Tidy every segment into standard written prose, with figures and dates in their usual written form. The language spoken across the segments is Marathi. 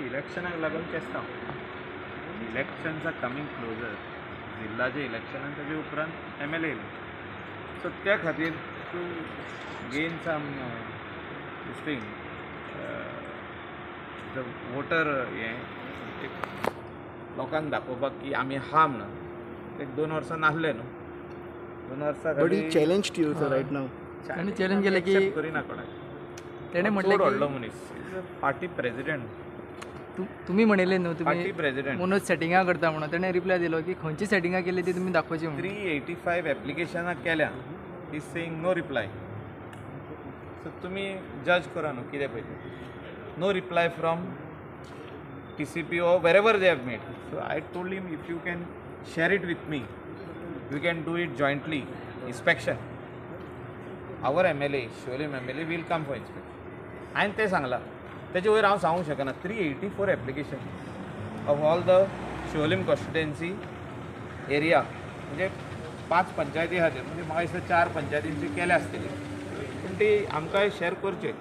इलेक्शनाक लागून केसता इलेक्शन्स आर कमिंग क्लोजर जिल्हाचे इलेक्शन आनी ताजे उपरांत MLA सो त्या खातीर to gain some this thing the voter हें लोकांक दाखोवपाक की आमी हा म्हणून एक 2 वर्सां नासले न्हू 2 वर्सां बट ही challenge to you sir right now ताणें चॅलेंज केलें की करिना कोणाक ताणें म्हटलें व्हडलो की मनीस पार्टी प्रेसिडेंट तुमी म्हणिल्ले न्हू पार्टी तुमी प्रेसिडेंट मनोज सेटिंगां करता म्हणून ताणें रिप्लाय दिलो की खंयची सेटिंगां केली ती तुमी दाखोवची म्हणून 385 एप्लिकेशनां केल्या he saying no reply so तुमी जज करा न्हू कितें पळय no reply from TCP or wherever they have made. So I told him, if you can share it with me, we can do it jointly. Inspection. Our MLA, Sholim MLA, will come for inspection. And ते सांगला त्याच्या वयर हांव सांगूंक शकना 384 application of all the Sholim constituency area म्हणजे 5 पंचायती खातीर म्हणजे म्हाका दिसता 4 पंचायतींची केल्या आसतली पूण ती आमकां शेअर करचे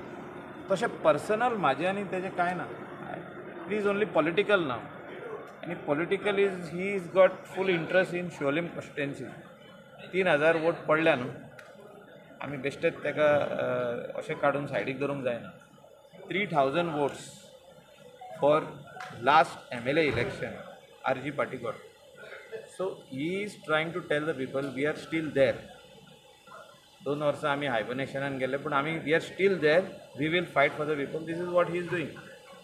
तशें पर्सनल म्हाजें आनी तेजें कांय ना he is only political now and political is he is got full interest in Sholim constituency 3000 vote पडल्या न्हू आमी बेश्टेच तेका अशें काडून सायडीक धरूंक जायना 3000 votes for last MLA election RG Patil got so he is trying to tell the people we are still there 2 वर्सां आमी हायबरनेशनान गेले पूण आमी we are still there we will fight for the people this is what he is doing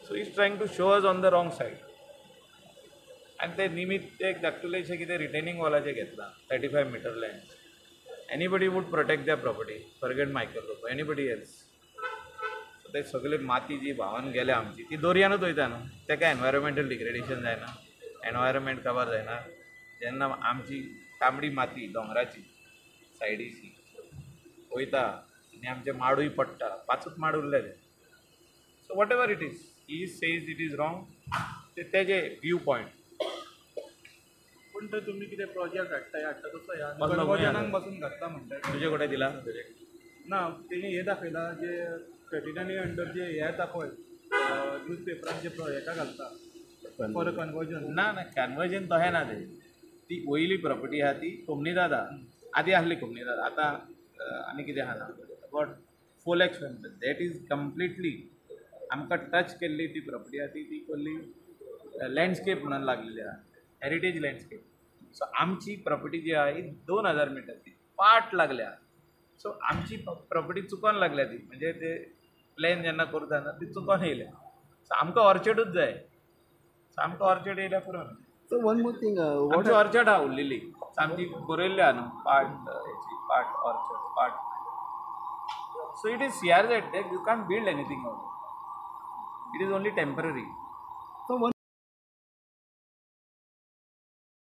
so he is trying to show us on the wrong side and ते निमित्त एक धाकटुलेशें कितें रिटेनिंग वॉलाचें घेतलां 35 metre land anybody would protect their property forget Michael लोक एनीबडी एल्स सो ते सगळे माती जी व्हांवन गेल्या आमची ती दर्यानूच वयता न्हू तेका एनवायरमेंटल डिग्रेडेशन जायना एनवायरमेंट कवर जायना जेन्ना आमची तांबडी माती दोंगराची सायडीची वयता आनी आमचे माडूय पडटा 5 माड उरलेले so what ever it is he says it is wrong तेजे व्यू पॉइंट पण ते तुम्ही किती प्रोजेक्ट हाडटा तसो ह्या कसलो कन्वर्जनाक बसून घातला म्हणटा तुजे कडेन दिला ना तेणी हे दाखयला जे क्रायटेरियानी अंडर जे हे येता पळय न्यूजपेपरान जे हेका घालता फॉर कन्वर्जन ना ना कन्वर्जन तशें ना ते ती वयली प्रॉपर्टी आहा ती कोमनीदाद आहा आदी आहली कोमनीदाद आतां आनी कितें आहा ना but full expense that is completely आमकां टच केल्ली ती प्रॉपर्टी आहा ती कसली लँडस्केप म्हणून लागलेली आहा हेरिटेज लँडस्केप सो आमची प्रॉपर्टी जी आहा ही 2000 मिटर ती पाट लागल्या सो आमची प्रॉपर्टी चुकोन लागल्या ती म्हणजे ते प्लॅन जेन्ना करता ना ती चुकोन येयल्या सो आमकां ऑर्चर्डूच जाय सो आमकां ऑर्चर्ड येयल्या पुरो So one more thing, आमची ऑर्चर्ड आहा उरलेली आमची बरयल्ली आहा न्हू part orchard part so it is CRZ you can't build anything out it is only temporary. so one